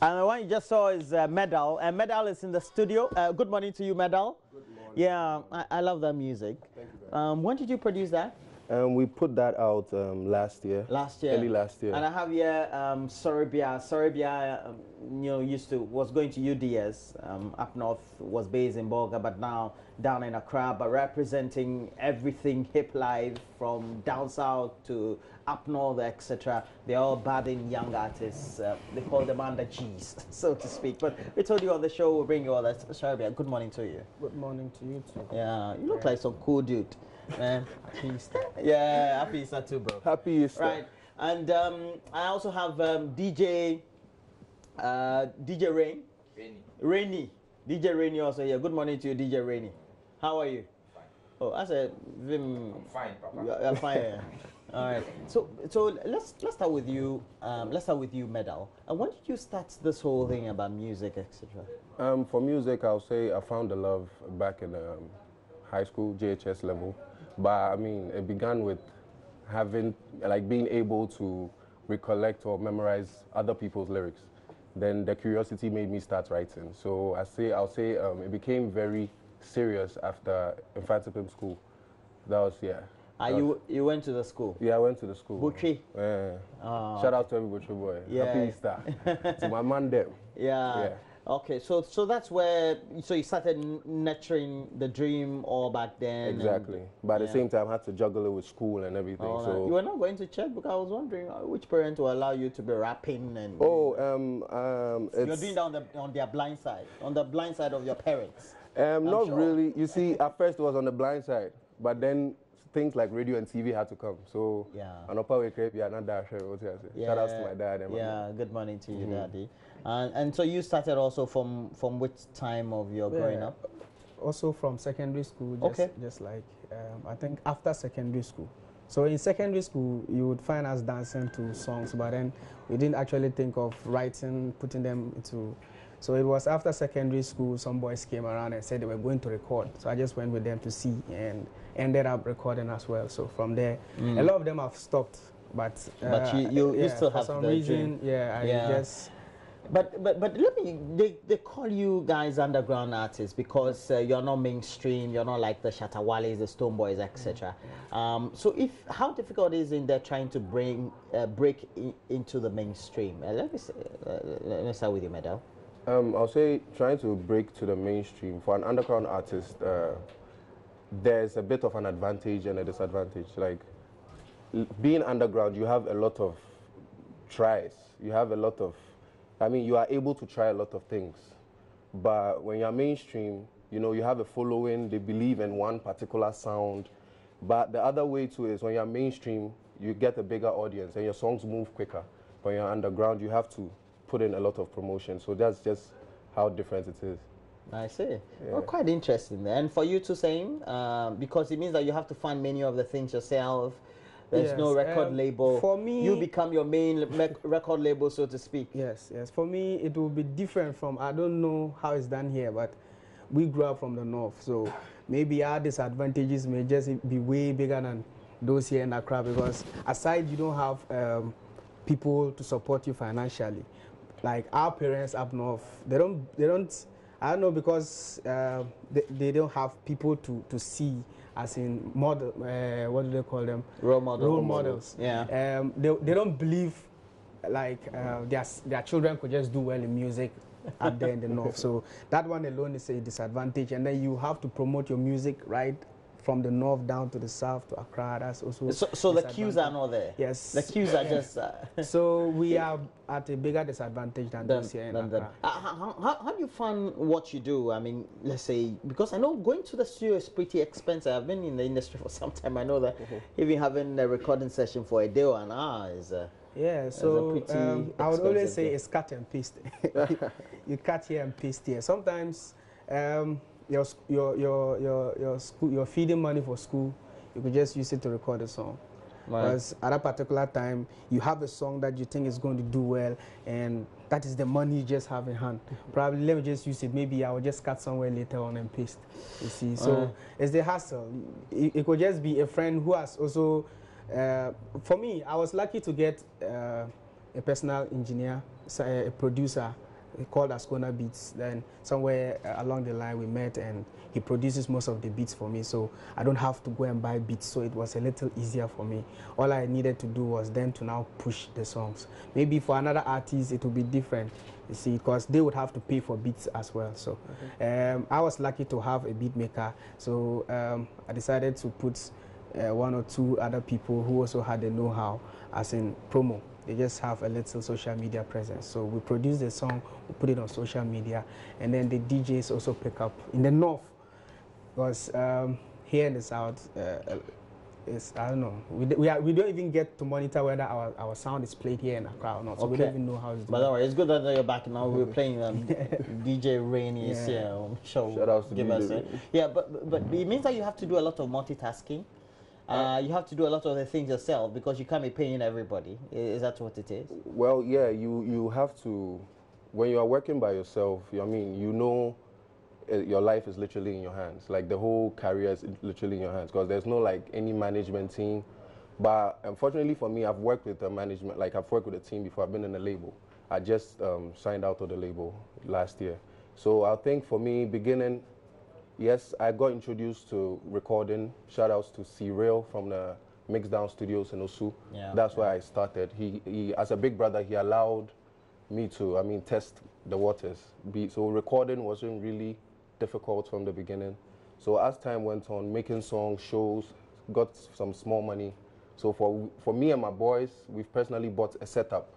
And the one you just saw is M3dal, and M3dal is in the studio. Good morning to you, M3dal. Good morning. Yeah, I love that music. Thank you very much. When did you produce that? We put that out last year. Last year. Early last year. And I have here Soorebia. Soorebia, was going to UDS up north, was based in Bolga, but now down in Accra, but representing everything hip life from down south to up north, etc. They're all budding young artists. They call them under G's, so to speak. But we told you on the show we'll bring you all that. Soorebia, good morning to you. Good morning to you too. Yeah, you look like some cool dude. Man. Happy Easter. Yeah, happy Easter too, bro. Happy Easter. Right, and I also have DJ Rainy. DJ Rainy also here. Good morning to you, DJ Rainy. How are you? Fine. Oh, I said, Vim. I'm fine, Papa. You're fine. Yeah. All right. So let's start with you. Let's start with you, M3dal. And when did you start this whole thing about music, etc.? For music, I'll say I found the love back in high school, JHS level. But I mean, it began with being able to recollect or memorize other people's lyrics. Then the curiosity made me start writing. So I'll say it became very serious after Infantipim school. That was, yeah. You went to the school? Yeah, I went to the school. Butchie? Yeah. Shout out to every Butchie boy. Yeah. Happy Easter. To my man them. Yeah. Okay, so that's where you started nurturing the dream all back then. Exactly. But at the same time, I had to juggle it with school and everything. So you were not going to church because I was wondering which parent will allow you to be rapping and. You're doing that on their blind side, on the blind side of your parents. Not sure. Really. You see, at first it was on the blind side, but then things like radio and TV had to come. So shout outs to my dad and my mom. Good morning to you, Daddy. And so you started also from which time of your growing up? Also from secondary school, just like I think after secondary school. So in secondary school, you would find us dancing to songs, but then we didn't actually think of writing, putting them into. So it was after secondary school, some boys came around and said they were going to record. So I just went with them to see and ended up recording as well. So from there, a lot of them have stopped, but you still have for some the reason, dream. Just. But let me, they call you guys underground artists because you're not mainstream, you're not like the Shatawales, the Stone Boys, etc. So how difficult is it in there trying to break into the mainstream? Let me start with you, M3dal. I'll say trying to break to the mainstream for an underground artist, there's a bit of an advantage and a disadvantage. Like being underground, you have a lot of tries. You have a lot of, you are able to try a lot of things. But when you're mainstream, you have a following, they believe in one particular sound. But the other way too is when you're mainstream, you get a bigger audience and your songs move quicker. When you're underground, you have to put in a lot of promotion. So that's just how different it is. I see. Yeah. Well, quite interesting. And for you too, same, because it means that you have to fund many of the things yourself. There's no record label. For me, you become your main record label, so to speak. Yes. For me, it will be different from, I don't know how it's done here, but we grew up from the north. So maybe our disadvantages may just be way bigger than those here in Accra, because aside you don't have people to support you financially. Like our parents up north, they don't. I don't know, because they don't have people to see, as in model. What do they call them? Role models. Yeah. They don't believe like their children could just do well in music up there in the north. So that one alone is a disadvantage, and then you have to promote your music right from the north down to the south to Accra. That's also so the queues are not there. Yes, the queues are just. So we are at a bigger disadvantage than those here in Accra. How do you fund what you do? I mean, let's say, because I know going to the studio is pretty expensive. I've been in the industry for some time. I know that even having a recording session for a day or an hour is. So I would always say it's cut and paste. You cut here and paste here. Sometimes. Your feeding money for school, you could just use it to record a song. Because at a particular time, you have a song that you think is going to do well, and that is the money you just have in hand. Probably let me just use it. Maybe I will just cut somewhere later on and paste. You see, so it's the hassle. It could just be a friend who has also. For me, I was lucky to get a personal engineer, a producer called Ascona Beats. Then somewhere along the line we met, and he produces most of the beats for me, so I don't have to go and buy beats, so it was a little easier for me. All I needed to do was then to now push the songs. Maybe for another artist it would be different, you see, because they would have to pay for beats as well. So I was lucky to have a beat maker, so I decided to put one or two other people who also had the know-how, as in promo. They just have a little social media presence. So we produce the song, we put it on social media, and then the DJs also pick up in the north, because here in the south, I don't know. We don't even get to monitor whether our sound is played here in Accra or not. So we don't even know how it's doing. But don't worry, it's good that you're back now. We're playing DJ Rainy is here. Show. Shout out to give DJ us yeah, but it means that you have to do a lot of multitasking. You have to do a lot of the things yourself because you can't be paying everybody. Is that what it is? Well, yeah, you have to, when you are working by yourself, I mean, you know, your life is literally in your hands. Like the whole career is literally in your hands because there's no like any management team. But unfortunately for me, I've worked with the management, like I've worked with a team before. I've been in a label. I just signed out of the label last year. So I think for me, beginning, yes, I got introduced to recording. Shout outs to C-Rail from the Mixdown Studios in Osu. Yeah. That's where I started. He, as a big brother, he allowed me to, I mean, test the waters. So recording wasn't really difficult from the beginning. So as time went on, making songs, shows, got some small money. So for me and my boys, we've personally bought a setup.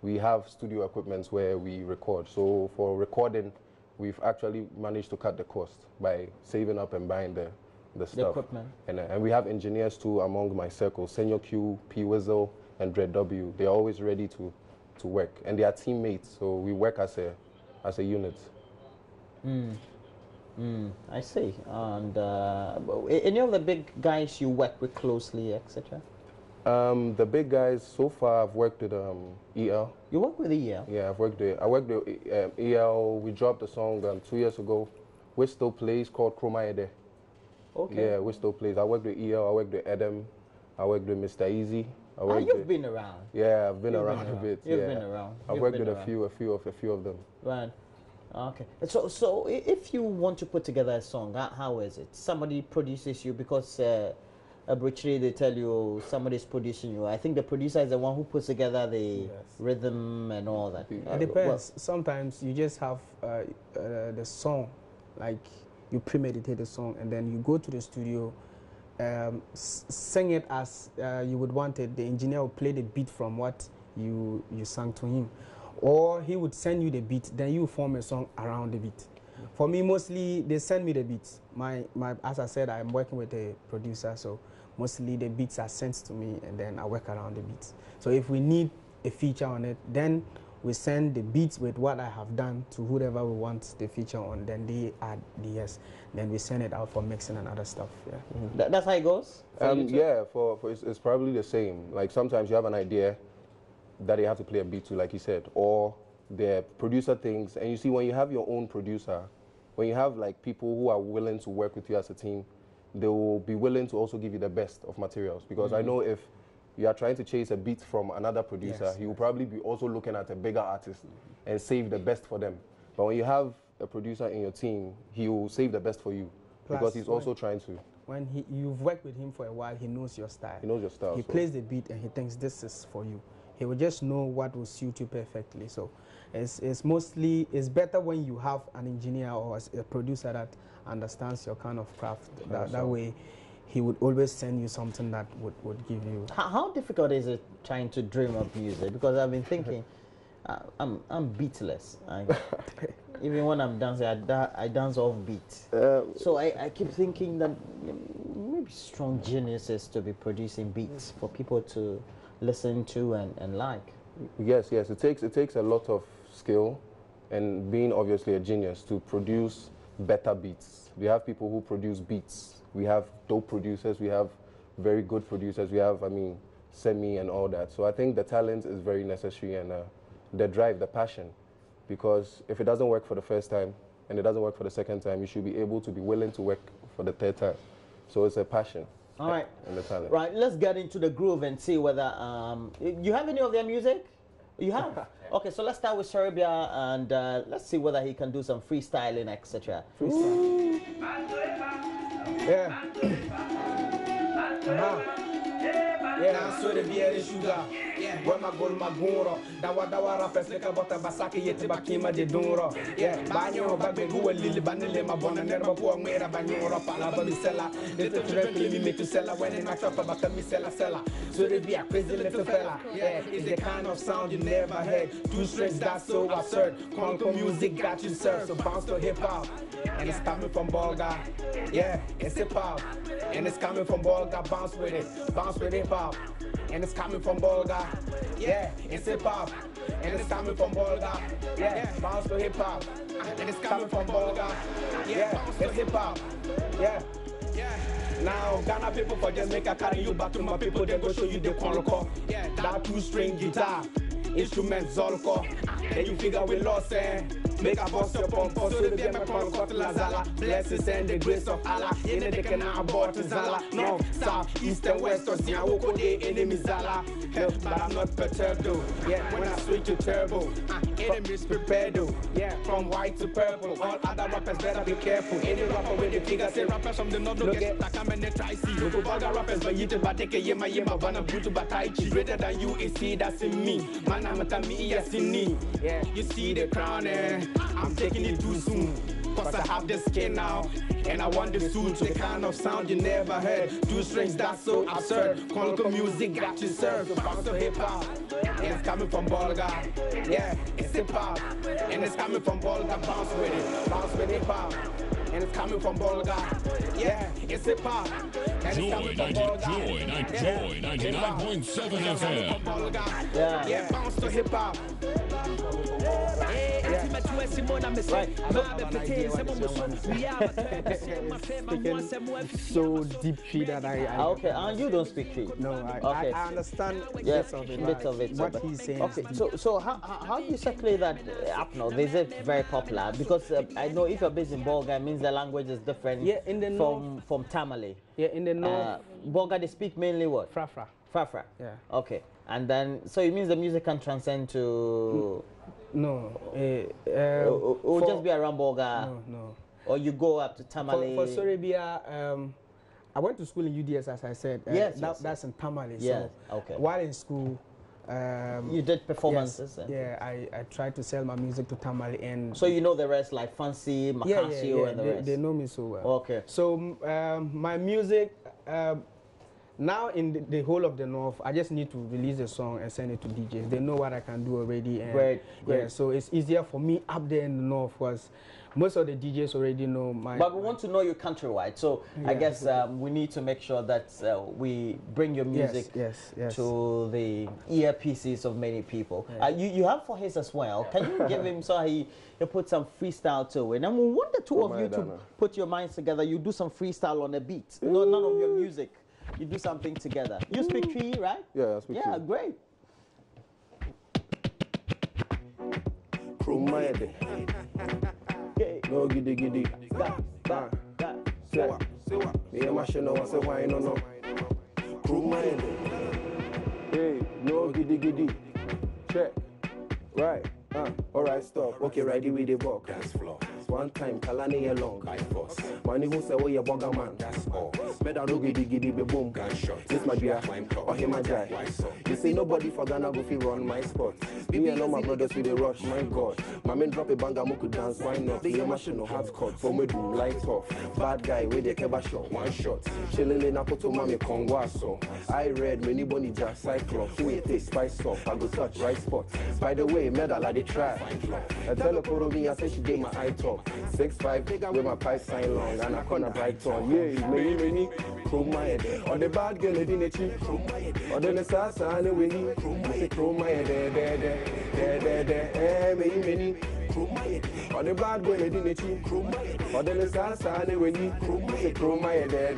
We have studio equipment where we record. So for recording, we've actually managed to cut the cost by saving up and buying the stuff. The equipment. And we have engineers too among my circle, Senior Q, P Wizzle, and Dread W. They're always ready to work. And they are teammates, so we work as a unit. I see. And any of the big guys you work with closely, etc.? The big guys, so far I've worked with EL. You work with EL? Yeah, I worked with EL. We dropped a song 2 years ago. We still plays called Chroma Ede. Okay. Yeah, we still plays. I worked with EL, I worked with Adam, I worked with Mr. Easy. You've been around. Yeah, I've been around a bit. You've been around. I've worked with a few of them. Right. Okay. So if you want to put together a song, how is it? Somebody produces you because arbitrarily they tell you somebody's producing you. I think the producer is the one who puts together the rhythm and all that. It depends. Sometimes you just have the song, like you premeditate the song, and then you go to the studio, sing it as you would want it. The engineer will play the beat from what you sang to him, or he would send you the beat. Then you form a song around the beat. For me, mostly they send me the beats. As I said, I'm working with a producer, so mostly the beats are sent to me, and then I work around the beats. So if we need a feature on it, then we send the beats with what I have done to whoever we want the feature on. Then they add the yes. Then we send it out for mixing and other stuff. Yeah. That's how it goes? Yeah, for it's probably the same. Like sometimes you have an idea that you have to play a beat to, like you said, or the producer things. And you see, when you have your own producer, when you have like people who are willing to work with you as a team, they will be willing to also give you the best of materials. Because I know if you are trying to chase a beat from another producer, he will probably be also looking at a bigger artist and save the best for them. But when you have a producer in your team, he will save the best for you. Plus, because he's also trying to. When you've worked with him for a while, he knows your style. He knows your style. He plays the beat and he thinks this is for you. He will just know what will suit you perfectly. So it's better when you have an engineer or a producer that understands your kind of craft. That way, he would always send you something that would give you. How difficult is it trying to dream up music? Because I've been thinking, I'm beatless. Even when I'm dancing, I dance off beat. So I keep thinking that maybe strong geniuses to be producing beats for people to listen to and like. Yes. It takes a lot of skill and being obviously a genius to produce better beats. We have people who produce beats. We have dope producers. We have very good producers. We have, Semi and all that. So I think the talent is very necessary and the drive, the passion. Because if it doesn't work for the first time and it doesn't work for the second time, you should be able to be willing to work for the third time. So it's a passion. All right. And the talent. Right, let's get into the groove and see whether you have any of their music? You have? Okay, so let's start with Soorebia and let's see whether he can do some freestyling, etc. Freestyle. Yeah. Yeah, Soorebia the sugar. Yeah, where my gold, my goro. Dawa rappers like a butter basaki yet bakima de duro. Yeah, banyo bagbe who lily banile my bona never poor mera banyo pala bamisella. Little directly me make to sell when in my shop about the misella seller. Soorebia crazy little fella. Yeah, it's the kind of sound you never heard. Two strings that's so absurd. Conquer music got you served. So bounce to hip hop. And it's coming from Bolga. Yeah, it's hip hop. And it's coming from Bolga. Bounce with it. Bounce with hip hop. And it's coming from Bolga. Yeah, it's hip hop. And it's coming from Bolga. Yeah, bounce to hip hop. And it's coming from Bolga. Yeah, it's hip hop. Yeah. Now, Ghana people for Jamaica carry you back to my people, they go show you the Konloko. Yeah, that two-string guitar, instrument Zolko. Then you figure we lost, make a bust your pump, so the game Konloko Lazala. Blessings and the grace of Allah, in the can abort Zala. No, south, east and west, or Ziawoko, the enemy Zala. But I'm not perturbed though. Yeah, when I switch to turbo, enemies prepared though. Yeah, from white to purple, all other rappers better be careful. Any rapper with the figure, say rappers from the north, no get that come and they try see. Look over rappers, but you to batake a yema, banana, beauty, bataichi. Greater than you, is see that's in me. Man, I'm a Tami, yes, in me. Yeah, you see the crown, I'm taking it too soon. Cause I have the skin now, and I want the suit, the kind of sound you never heard. Two strings that's so absurd. Conquer music got you served. So bounce to hip hop, and it's coming from Bolga. Yeah, it's hip hop, and it's coming from Bolga. Bounce with it, bounce with hip hop, and it's coming from Bolga. Yeah, it's hip hop, and it's coming from Bolga. Joy 99.7 FM. Yeah, bounce to hip hop. So deep tree that I okay, and you don't speak tree. No, okay. I understand bits of it. What he's saying. Okay, so how do you circulate that up north? Is it very popular? Because I know if you're based in Bolga, it means the language is different. Yeah, in the from Tamale. Yeah, in the north. Bolga, they speak mainly what? Frafra. Frafra. Yeah. Okay, and then so it means the music can transcend to. No. It will just be around Bolga. No. Or you go up to Tamale. For Soorebia, I went to school in UDS, as I said. Yes, that's in Tamale. Yes. So Okay. while in school, you did performances. Yes, yeah, I tried to sell my music to Tamale, and so you know the rest, like Fancy, Macasio, and the rest. They know me so well. Okay. So my music. Now in the whole of the north, I just need to release a song and send it to DJs. They know what I can do already. And great. Yeah, so it's easier for me up there in the north because most of the DJs already know my. But we want to know you countrywide, so I guess we need to make sure that we bring your music yes. to the earpieces of many people. Yeah. You have for his as well. Can you give him so he put some freestyle to it? And we want the two of you to put your minds together. You do some freestyle on a beat. No, none of your music. You do something together. You speak tree, right? Yeah, I speak tree. Yeah, great. No giddy. Say me a machine no say why no. Crew mind. Hey, no giddy. Check. Right. Alright, stop. Okay, ready with the walk. That's floor. One time, Kalani along. By force. Money who say, oh, you bugger man. That's all. Better no giddy be boom. Gunshot. This might be a climb or him a die. You see, nobody for Ghana go fi run my spot. Me and all my brothers with the rush, my God. My men drop a banger, could dance, why not? The machine no hard cut. For me, do light off. Bad guy with the keba shot. One shot. Chilling in Apoto Mami Kongwaso. I read many bonny jack cyclops. Wait, they spice off. I go touch right spot. By the way, medal I did try. I tell her for me, I say she gave my eye talk. 6'5" with my pipe sign long and I corner bright on. Yeah, many, chrome my head. Or the bad girl in the cheap, or the Sasa and the winning, chrome my head, there, many, chrome my head. Or the bad girl in the cheap, or the Sasa and the winning, chrome my head, there.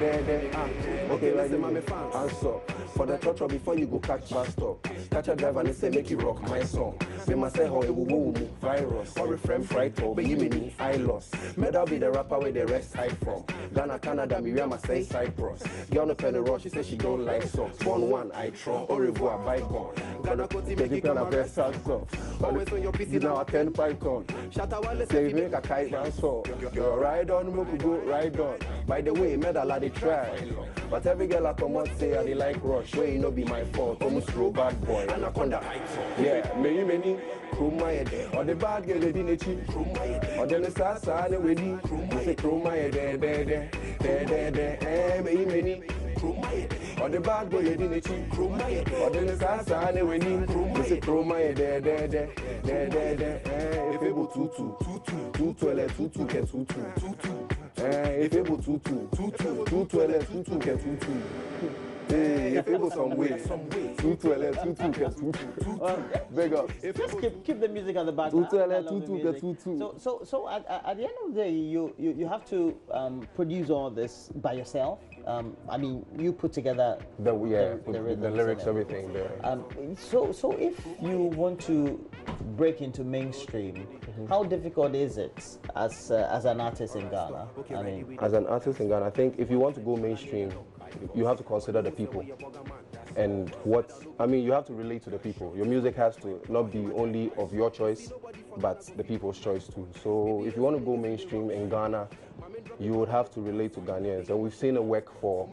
Okay, let's see my fan. Answer. For the trotro before you go catch bus stop. Catch a driver and say make you rock my song. Me must say how it will virus or refrain fright or be mini I lost. Medal be the rapper where the rest hide from. Ghana, Canada, Miriam say Cyprus. Girl no pen the rush, she say she don't like songs. Born one I try. Au revoir, bygone. Ghana Koti make it come a best salsa. Always when your PC now a 10 python. Say make a kite and so. You ride on, move go ride on. By the way, medal I they try. But every girl I come out say I they like rush. Way no be my fault. Almost slow bad boy. Anaconda. Yeah, many. Chroma head. Or the bad girl they didn't cheat. Or then the sasa and we did. You say chroma head there. Many. Or the bad boy you didn't cheat. Or then the sasa and we did. You say chroma head there. If able tutu get tutu. If able tutu get tutu. Hey, if it was some way, 212, 22 get 22. Big up. Just keep the music on the back. 212, 22 get 22. So at the end of the day, you have to produce all this by yourself. I mean, you put together the lyrics, everything there. So if you want to break into mainstream, how difficult is it as an artist in Ghana? I mean, as an artist in Ghana, I think if you want to go mainstream, you have to consider the people and you have to relate to the people. Your music has to not be only of your choice, but the people's choice too. So if you want to go mainstream in Ghana, you would have to relate to Ghanaians. And we've seen it work for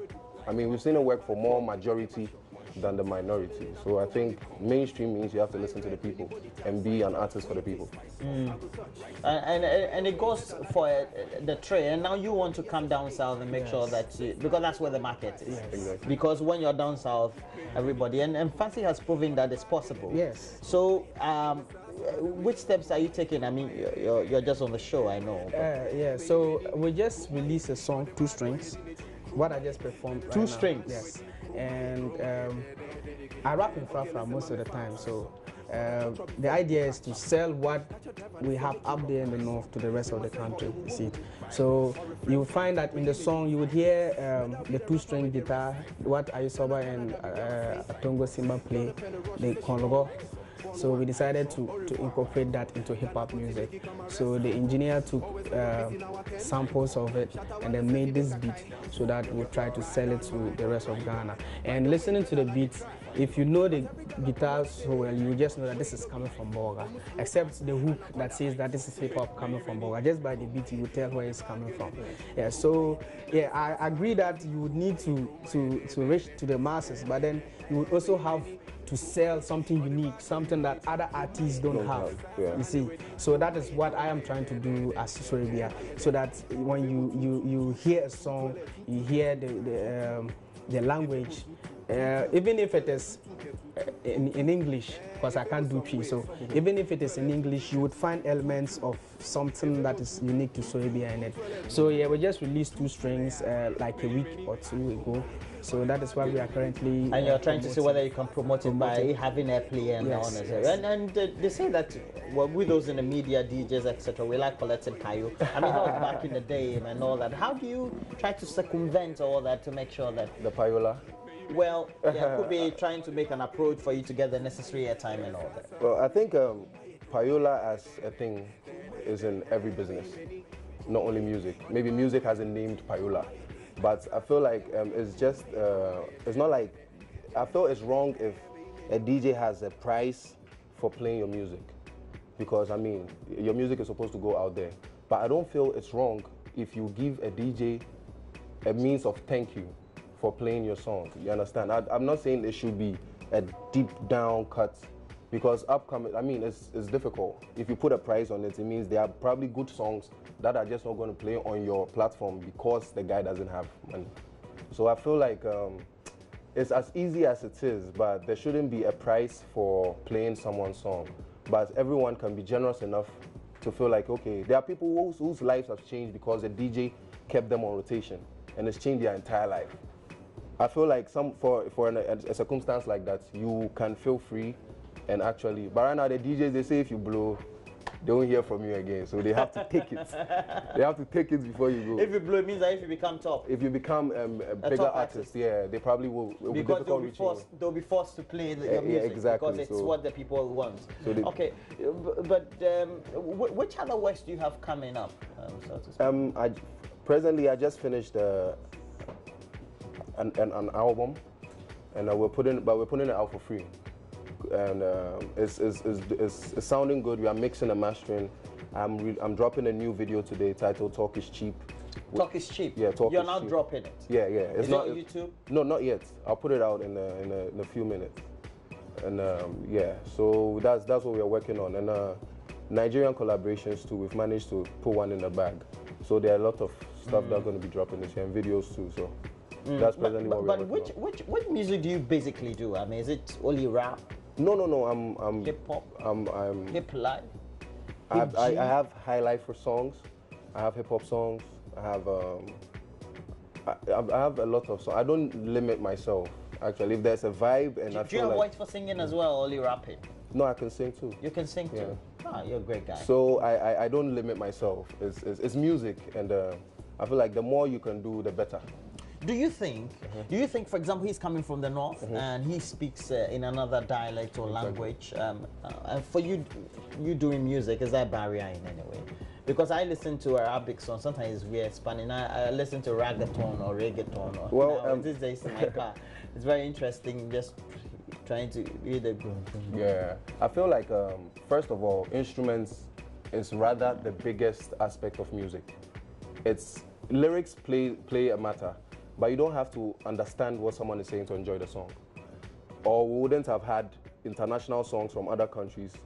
more majority than the minority. So I think mainstream means you have to listen to the people and be an artist for the people. And it goes for the trade. And now you want to come down south and make sure that because that's where the market is. Yes. Exactly. Because when you're down south, everybody and Fancy has proven that it's possible. Yes. So which steps are you taking? I mean, you're just on the show, I know. Yeah. So we just released a song, 2 strings. What I just performed. Right 2 now. strings. Yes. And I rap in Frafra most of the time, so the idea is to sell what we have up there in the north to the rest of the country. You see, so you will find that in the song you would hear the 2-string guitar, what Ayosoba and Atongo Simba play, the kongo. So we decided to incorporate that into hip-hop music. So the engineer took samples of it and then made this beat so that we'll try to sell it to the rest of Ghana. And listening to the beats, if you know the guitar so well, you just know that this is coming from Boga. Except the hook that says that this is hip-hop coming from Boga. Just by the beat, you will tell where it's coming from. Yeah, so yeah, I agree that you would need to reach to the masses, but then you would also have to sell something unique, something that other artists don't have. Yeah. You see, so that is what I am trying to do as Soorebia, so that when you hear a song, you hear the language, even if it is in English, because I can't do P, so even if it is in English, you would find elements of something that is unique to Soorebia in it. So yeah, we just released 2 strings like a week or 2 ago. So that is what we are currently. And you're trying to see whether you can promote it by having airplay and yes, on it. Yes. And they say that with those in the media, DJs, etc., we like collecting kayo. I mean, that was back in the day and all that. How do you try to circumvent all that to make sure that the payola? Well, yeah, could be trying to make an approach for you to get the necessary airtime and all that. Well, I think payola as a thing is in every business, not only music. Maybe music hasn't named payola. But I feel like it's just, it's not like, I feel it's wrong if a DJ has a price for playing your music. Because, I mean, your music is supposed to go out there. But I don't feel it's wrong if you give a DJ a means of thank you for playing your song. You understand? I'm not saying it should be a deep down cut. Because upcoming, I mean, it's difficult. If you put a price on it, it means there are probably good songs that are just not going to play on your platform because the guy doesn't have money. So I feel like it's as easy as it is, but there shouldn't be a price for playing someone's song. But everyone can be generous enough to feel like, okay, there are people whose lives have changed because the DJ kept them on rotation and it's changed their entire life. I feel like for a circumstance like that, you can feel free and actually, but right now the DJs, they say if you blow, they won't hear from you again. So they have to take it. They have to take it before you go. If you blow, it means that if you become top. If you become a bigger top artist, yeah, they probably will. It will be Because difficult they'll be forced to play your music exactly, because it's so what the people want. So okay, but which other works do you have coming up? So to speak? Presently, I just finished an album, and we're putting it out for free, and it's sounding good. We are mixing and mastering. I'm dropping a new video today titled "Talk Is Cheap." Talk is cheap. Yeah, talk You're is now cheap. dropping it. Yeah. Is it on YouTube? No, not yet. I'll put it out in a few minutes. And yeah, so that's what we are working on. And Nigerian collaborations too. We've managed to put one in the bag. So there are a lot of stuff that's going to be dropping this year, and videos too. So that's presently what we're working on. But which music do you basically do? I mean, is it only rap? No. I'm hip hop. I'm hip life. I have high life for songs. I have hip hop songs. I have a lot of songs. I don't limit myself. Actually, if there's a vibe and Do you have voice for singing as well, or only rapping? No, I can sing too. You can sing too? Ah, you're a great guy. So I don't limit myself. It's music, and I feel like the more you can do, the better. Do you think, for example, he's coming from the north and he speaks in another dialect or language, and for you doing music, is that a barrier in any way? Because I listen to Arabic songs, sometimes it's weird, Spanish. I listen to reggaeton or reggaeton. Or, these days in my car. It's very interesting just trying to read the groove. Yeah, I feel like, first of all, instruments is rather the biggest aspect of music. It's lyrics play a matter, but you don't have to understand what someone is saying to enjoy the song. Or we wouldn't have had international songs from other countries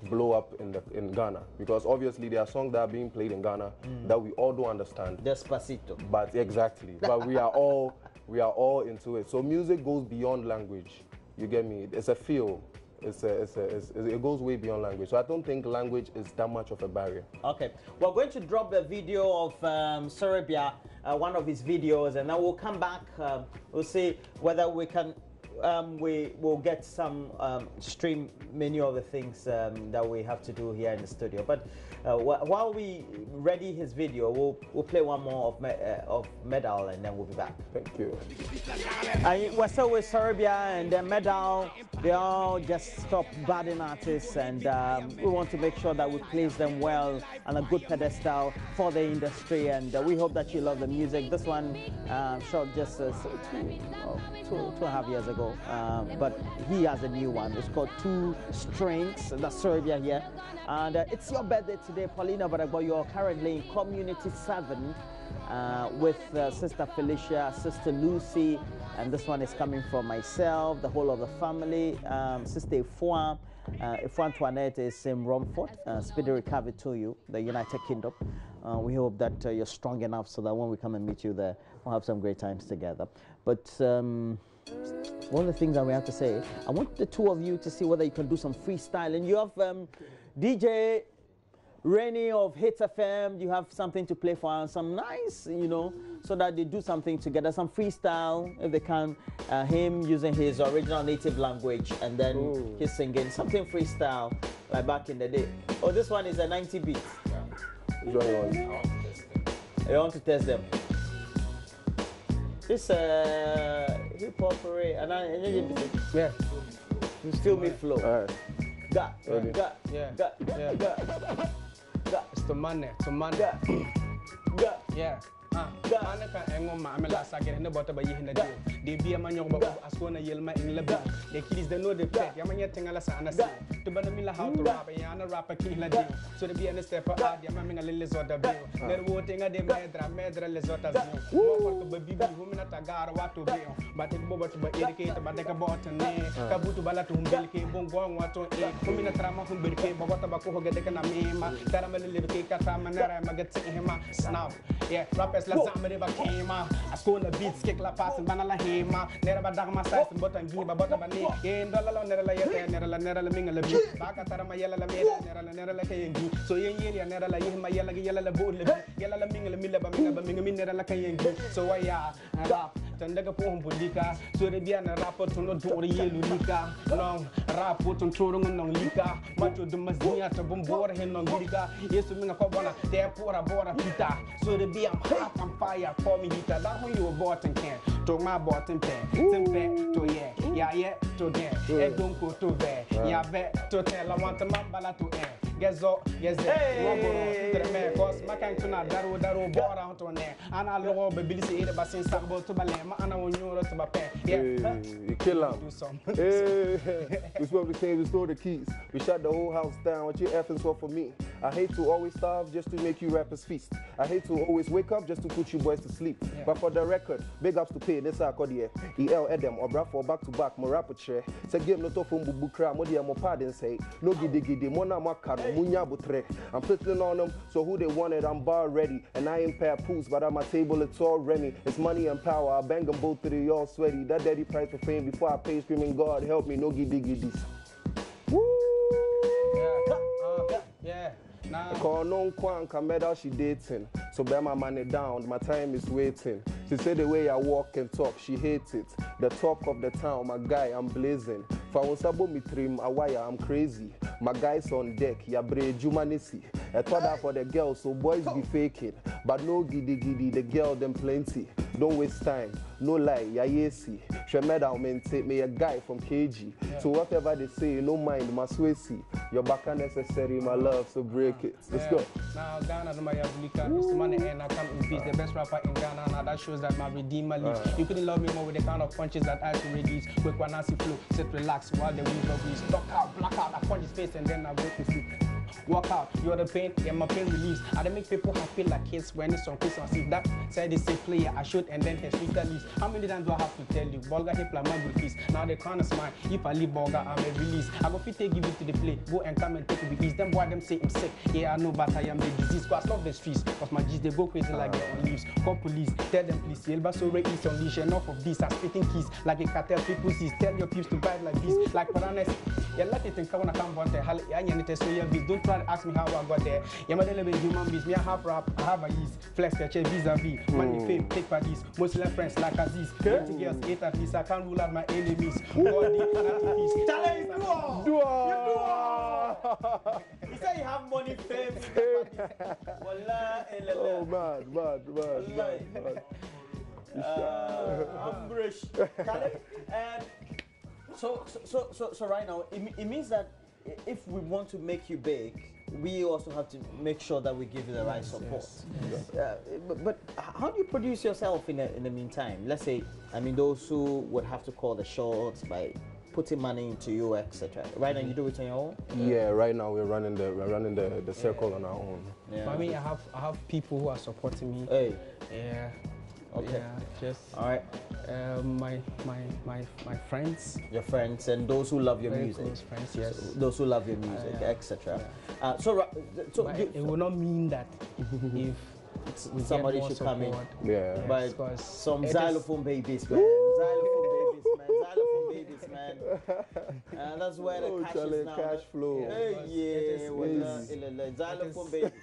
blow up in Ghana, because obviously there are songs that are being played in Ghana that we all don't understand. Despacito. But exactly, but we are all into it. So music goes beyond language. You get me? It's a feel. It goes way beyond language. So I don't think language is that much of a barrier. Okay, we're going to drop a video of Soorebia, one of his videos, and then we'll come back. We'll see whether we can. We will get some stream many of the things that we have to do here in the studio. But while we ready his video, we'll play one more of M3dal, and then we'll be back. Thank you. We're still with Soorebia and M3dal. They all just top budding artists, and we want to make sure that we place them well on a good pedestal for the industry. And we hope that you love the music. This one shot just 2.5 years ago. But he has a new one. It's called Two Strings. That's Soorebia here. And it's your birthday today, Paulina, but you're currently in Community 7 with Sister Felicia, Sister Lucy, and this one is coming from myself, the whole of the family, Sister Ifwan. Ifwan Antoinette is in Romford. Speedy recovery to you, the United Kingdom. We hope that you're strong enough so that when we come and meet you there, we'll have some great times together. But one of the things that we have to say, I want the two of you to see whether you can do some freestyle. And you have DJ Rainy of Hits FM, you have something to play for, some nice, so that they do something together, some freestyle, if they can, him using his original native language, and then he's singing something freestyle, like back in the day. Oh, this one is a 90 beat. Which one you want? You want to test them? This hip hop parade, and Yeah. Feel me flow. All right. Got. It's the money. Yeah. Mana ka engom ma amela sagere ne bota ba yihna dio de biya ma nyog ba asona yelma ing leba de kids de no de pet ya ma nyete ngala sa anasi to bana mi la how to rap ya na rap ki la dio so de biya ne step out ya ma mi ngale le zota bio ne wote nga de medra le zota bio mo ko to ba bibi hu mi na tagara wato bio ba te bo ba educate ba de ka bota ne ka butu bala to humbel ke bongo wato e hu mi na trama humbel ke ba bota ba ko ga de kana mema tara ma le ke ka ta ma na ra ma get hema snap yeah rap la zamre ba kema askona beats kick la pass bana la hema nera ba dagma size botan gi ba bota bani e ndola lo nera la yete nera la minga la bi ba ka tara ma yela la meda nera la kayengi so yen ya nera la yema yela la bo le yela la minga la mila ba minga nera la kayengi so waya rap Tandega po humbulika, Soorebia and rapper to no do Lulika, long rap put on Torung on Lika, Macho de Mazia to Bombora hen on Lika, yes to Mina Cobona, therefore a border Pita, Soorebia hot on fire, call me Hita, that when you were bought and can, to my bottom pen, Timpe to yeah, to there, and don't go to there, yeah, bet to tell I want a mambala to air. Yes, yes, cause my kind to not daro bought out on there, and I love ability but since I'm about to balema, and I want you to my pen. Yeah, you kill him. We spoke the things, we stole the keys, we shut the whole house down. What you effing for me? I hate to always starve just to make you rappers feast. I hate to always wake up just to put you boys to sleep. Yeah. But for the record, big ups to pay. This I call the EL Edem or Bra for back to back, more rapper chair. Say game not off from Bubukra, Modia Mopadin say, no giddy, Mona Makado, Munya Butre. I'm putting on them, so who they wanted, I'm bar ready. And I ain't pair pools, but at my table it's all Remy. It's money and power, I bang them both to the all sweaty. That daddy price for fame before I pay, screaming, God help me, no giddy. Woo! Yeah. Nah. Call no Kwan Kameda, she dating. So bear my money down, my time is waiting. She said the way I walk and talk, she hates it. The talk of the town, my guy, I'm blazing. If I was able me trim a wire, I'm crazy. My guys on deck, ya bre jumanisi. I thought that for the girls, so boys be faking. But no giddy, the girl them plenty. Don't waste time, no lie, ya yesi. Shemeda take me a guy from KG. Yeah. So whatever they say, no mind, my swaysi. Your back necessary, my love, so break it. Let's go. Now Ghana, my Abulika, Mr. Money and I can't impeach the best rapper in Ghana. Now that shows that my redeemer lives. You couldn't love me more with the kind of punches that I can release. Quick one, Nancy flow, sit relax while the weed breeze. Knock out, black out, I punch his face and then I go to sleep. Walk out, you're the pain, yeah, my pain release. I don't make people happy like kids when it's on Christmas Eve. That said they say player, I shoot and then his freestyle leaves. How many times do I have to tell you? Bulgar hip like my good piece. Now they can't smile. If I leave Bulgar, I'm a release. I go fit give it to the play. Go and come and take it with ease. Them boy them say I'm sick. Yeah, I know, but I am the disease. Cause I love the streets. Cause my G's they go crazy like they're on leaves. Call police, tell them please. Yelba so rate is unleashed. Enough of this. I'm spitting keys like a cartel. People see. Tell your peeps to buy like this. Like Paranes. Yeah, let it think I wanna come on there. Don't try to ask me how I got there. Yeah, my little human beings. Me I have rap, I have a yeast. Flex the chair vis-a-vis. Money, fame, take for this. Muslim friends like Aziz. 20 girls, 8 at least. I can't rule out my enemies. God, He said you have money, fame. Oh, man. Ambush. So right now, it means that if we want to make you big, we also have to make sure that we give you the right support. Yes. But how do you produce yourself in the meantime? Let's say, I mean, those who would have to call the shots by putting money into you, etc. Right now, you do it on your own. Yeah, right now we're running the circle on our own. Yeah. I mean, I have people who are supporting me. Hey. Yeah. Okay. Yeah, just all right. My friends. Your friends and those who love your very music. Close friends, yes. So those who love your music, yeah. etc. Yeah. So it will not mean that if somebody should support, come in. Yeah. But some xylophone babies, man. Xylophone babies, man. That's where the cash is now. Cash flow. Xylophone babies.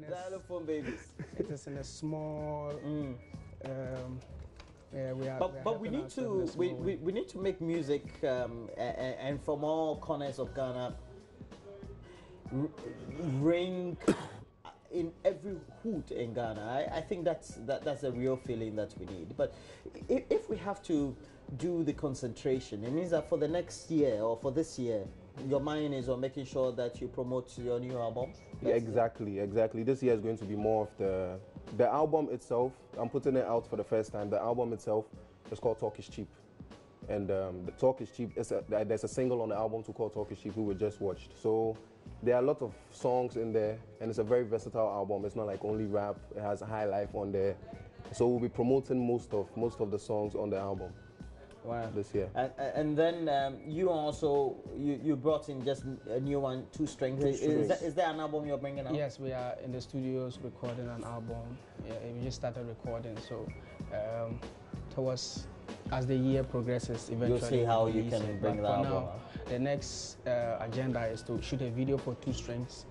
Xylophone babies. It is in a small. Yeah, but we need to make music and from all corners of Ghana ring in every hood in Ghana. I think that's a real feeling that we need. But if we have to do the concentration, it means that for the next year or for this year, your mind is on making sure that you promote your new album. Yeah, exactly. This year is going to be more of the album itself. I'm putting it out for the first time. The album itself is called Talk Is Cheap. And the Talk Is Cheap, there's a single on the album to call Talk Is Cheap, who we just watched. So there are a lot of songs in there, and it's a very versatile album. It's not like only rap, it has high life on there. So we'll be promoting most of the songs on the album. Wow. This year. And then you also you brought in just a new one, 2 Strings. Is there an album you're bringing out? Yes, we are in the studios recording an album. Yeah, we just started recording, so towards as the year progresses, eventually you'll see how you can bring that album out. The next agenda is to shoot a video for 2 Strings,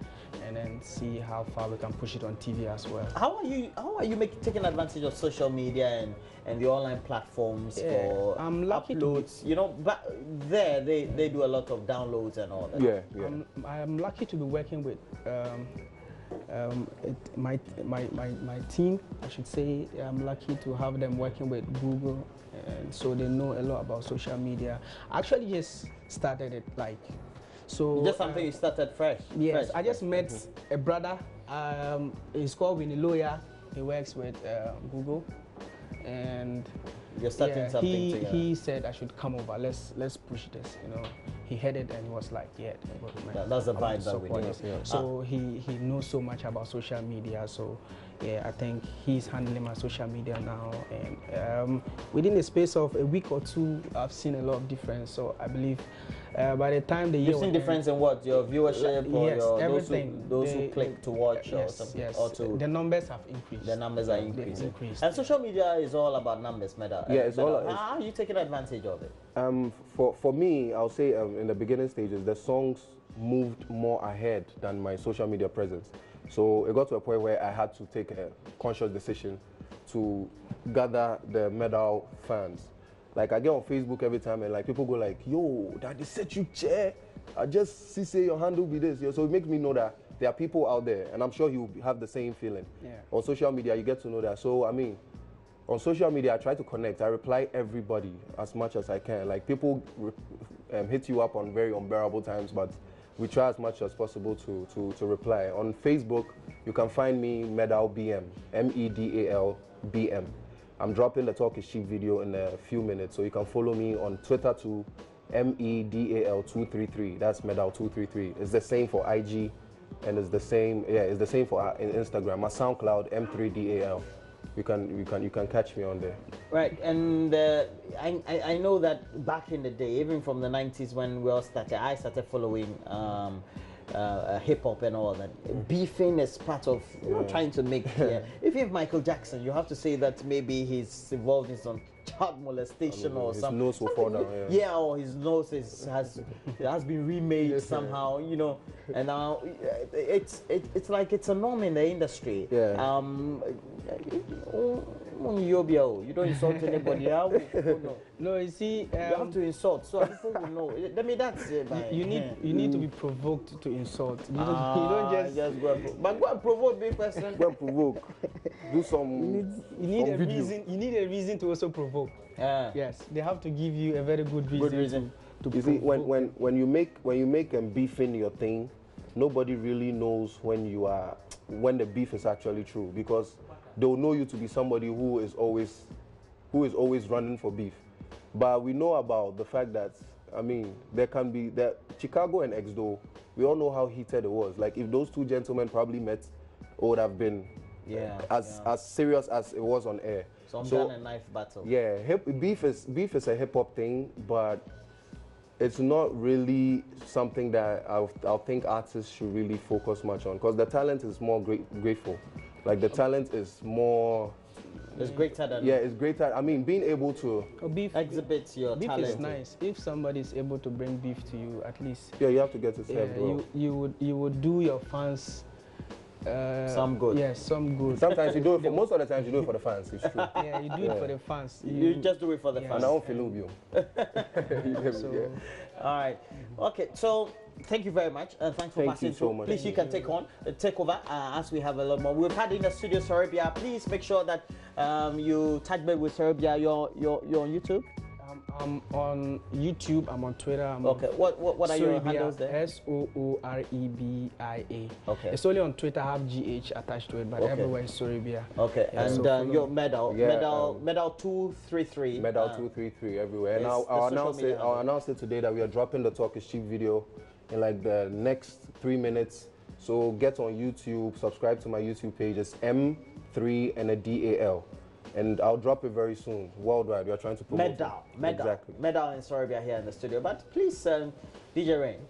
and then see how far we can push it on TV as well. How are you taking advantage of social media and the online platforms for I'm lucky uploads? You know, but there they do a lot of downloads and all that. Yeah. I'm lucky to be working with my team, I should say. I'm lucky to have them working with Google, and so they know a lot about social media. I actually just started it Just something you started fresh. Yes, I just met a brother. He's called Winnie Lawyer. He works with Google, and you're starting something together. He said I should come over. Let's push this. You know, he heard it and he was like, yeah, that's the vibe that we need. Yeah. So he knows so much about social media. So yeah, I think he's handling my social media now, and within the space of a week or two, I've seen a lot of difference. So I believe by the time the year you've seen difference in what, your viewership or yes, everything, those who click to watch or something, or to the numbers have increased. The numbers are increasing. And social media is all about numbers, Meda. Yeah, it's all. How are you taking advantage of it? For me, I'll say in the beginning stages, the songs moved more ahead than my social media presence. So it got to a point where I had to take a conscious decision to gather the M3dal fans. Like I get on Facebook every time and like people go like, yo, daddy set you chair. I just see say your handle be this. So it makes me know that there are people out there, and I'm sure you have the same feeling. Yeah. On social media, you get to know that. So I mean, on social media, I try to connect. I reply everybody as much as I can. Like people hit you up on very unbearable times, but we try as much as possible to reply. On Facebook, you can find me M3dal BM, M3dal BM. I'm dropping the Talk is Cheap video in a few minutes, so you can follow me on Twitter too, M3dal233. That's M3dal233. It's the same for IG, and it's the same. Yeah, it's the same for Instagram. My SoundCloud M3dal. You can catch me on there. Right, and I know that back in the day, even from the 90s when we all started, I started following hip hop and all that. Beefing is part of trying to make. If you have Michael Jackson, you have to say that maybe he's involved in some child molestation or something. His nose will fall down. Yeah, or his nose has been remade somehow. You know, and now it's like it's a norm in the industry. Yeah. You don't insult anybody. No, you see, you have to insult so people will know. I mean, that's it. You need to be provoked to insult. You don't just go and provoke big person. Go and provoke. Do some. You need a reason. You need a reason to also provoke. Yes, they have to give you a very good reason. To you see, when you make beefing your thing, nobody really knows when the beef is actually true, because they'll know you to be somebody who is always running for beef. But we know about the fact that, I mean, there can be that Chicago and XDO, we all know how heated it was. Like if those two gentlemen probably met, it would have been as serious as it was on air. Some gun and knife battle. Yeah, beef is a hip hop thing, but it's not really something that I'll think artists should really focus much on, because the talent is more grateful. Like the talent is more. It's greater than. Yeah, it's greater. I mean, being able to exhibit your talent. Beef is nice. If somebody is able to bring beef to you, at least. Yeah, you have to get it served well. You would do your fans. Some good. Yes, some good. Sometimes you do it for. Most of the times you do it for the fans. It's true. Yeah, you do it for the fans. You just do it for the fans. And I don't feel you. All right. Okay. So thank you very much, and thanks for passing so much. Please, you can take over as we have a lot more. We've had in the studio Soorebia. Please make sure that you tag me with Soorebia. You're on YouTube. I'm on YouTube. I'm on Twitter. What are your handles there? Soorebia. Okay. It's only on Twitter. I have GH attached to it, but everywhere is Soorebia. Okay. Yeah, and your M3dal 233. M3dal 233 everywhere. And I'll announce it today that we are dropping the Talk is Cheap video in like the next 3 minutes. So get on YouTube, subscribe to my YouTube page. It's M3dal. And I'll drop it very soon, worldwide. We are trying to promote M3dal. Exactly. M3dal and Soorebia here in the studio. But please, DJ Rain.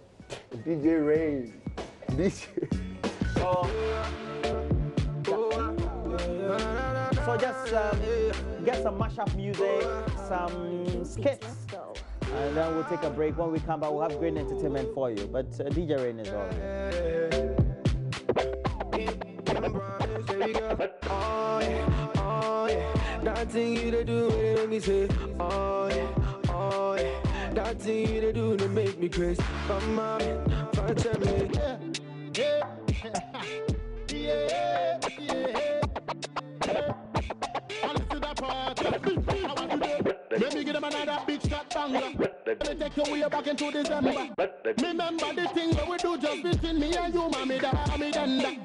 DJ Rain. So just get some mashup music, some skits, and then we'll take a break. When we come back, we'll have great entertainment for you. But DJ Rain is all. Promise, baby girl. Oh yeah, that thing you to do, it make me say, oh yeah, that thing you to do, to make me crazy. Come on, touch me. Yeah. Let me get them another big shot banger. Let me take your way back into December. Remember the thing that we do just between me and you, mommy, da, me danda.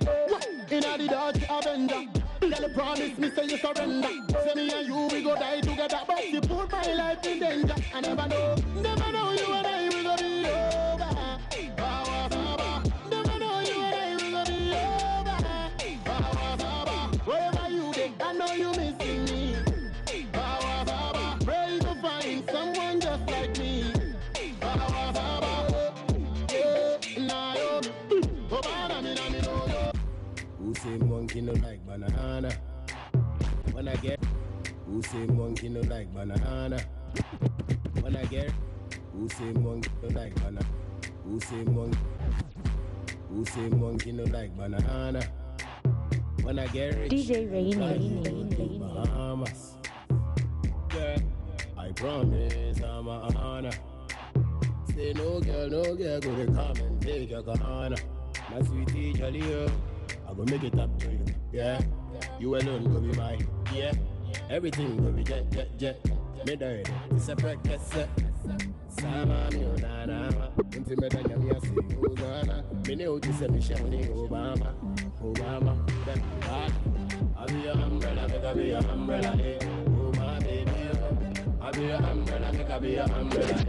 Inna the Dodge Avenger. Girl, promise me say you surrender. Say me and you, we go die together. But you put my life in danger. I never know you and I will go be over. Never know you and I will go be over. Wherever you get, I know you missing me. Pray to find someone just like me. Who say monkey no like banana? When I get, who say monkey no like banana? When I get, who say monkey no like banana? Who say monkey no like banana? When I get rich, DJ Rainy. Bahamas. Yeah, I promise I'm a honor. Say no girl, go to come and take your corner. My sweetie jolly, I go make it up to you. Yeah, you alone go be mine. Yeah, everything go be jet. Me dirty, it's a practice. Sama mi onana, unti me danya mi asi Hosanna. Me ne uti se Michelle ni Obama. Then I'll be your umbrella, make I be your umbrella. Oh my baby, I'll be your umbrella, make I be your umbrella.